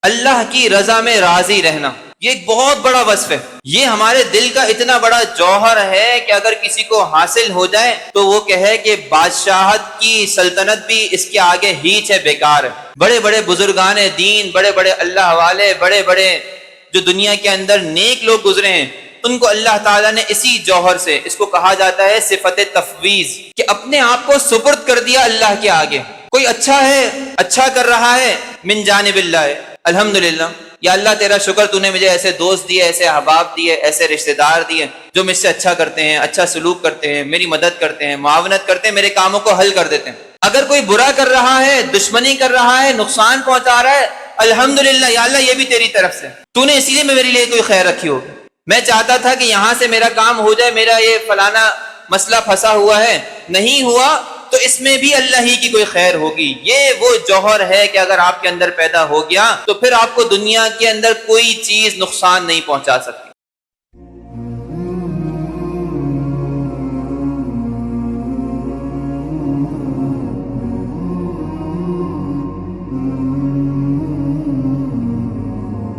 اللہ کی رضا میں راضی رہنا، یہ ایک بہت بڑا وصف ہے۔ یہ ہمارے دل کا اتنا بڑا جوہر ہے کہ اگر کسی کو حاصل ہو جائے تو وہ کہے کہ بادشاہت کی سلطنت بھی اس کے آگے ہیچ ہے، بیکار ہے۔ بڑے بڑے بزرگان دین، بڑے بڑے اللہ والے، بڑے بڑے جو دنیا کے اندر نیک لوگ گزرے ہیں، ان کو اللہ تعالیٰ نے اسی جوہر سے، اس کو کہا جاتا ہے صفت تفویض، کہ اپنے آپ کو سپرد کر دیا اللہ کے آگے۔ کوئی اچھا ہے، اچھا کر رہا ہے، من جانب اللہ، الحمدللہ یا اللہ تیرا شکر، تو نے مجھے ایسے دوست دیے، ایسے احباب دیے، ایسے رشتہ دار دیے جو مجھ سے اچھا کرتے ہیں، اچھا سلوک کرتے ہیں، میری مدد کرتے ہیں، معاونت کرتے ہیں، میرے کاموں کو حل کر دیتے ہیں۔ اگر کوئی برا کر رہا ہے، دشمنی کر رہا ہے، نقصان پہنچا رہا ہے، الحمدللہ یا اللہ یہ بھی تیری طرف سے، تو نے اسی لیے میرے لیے کوئی خیر رکھی ہوگی۔ میں چاہتا تھا کہ یہاں سے میرا کام ہو جائے، میرا یہ فلانا مسئلہ پھنسا ہوا ہے، نہیں ہوا تو اس میں بھی اللہ ہی کی کوئی خیر ہوگی۔ یہ وہ جوہر ہے کہ اگر آپ کے اندر پیدا ہو گیا تو پھر آپ کو دنیا کے اندر کوئی چیز نقصان نہیں پہنچا سکتی۔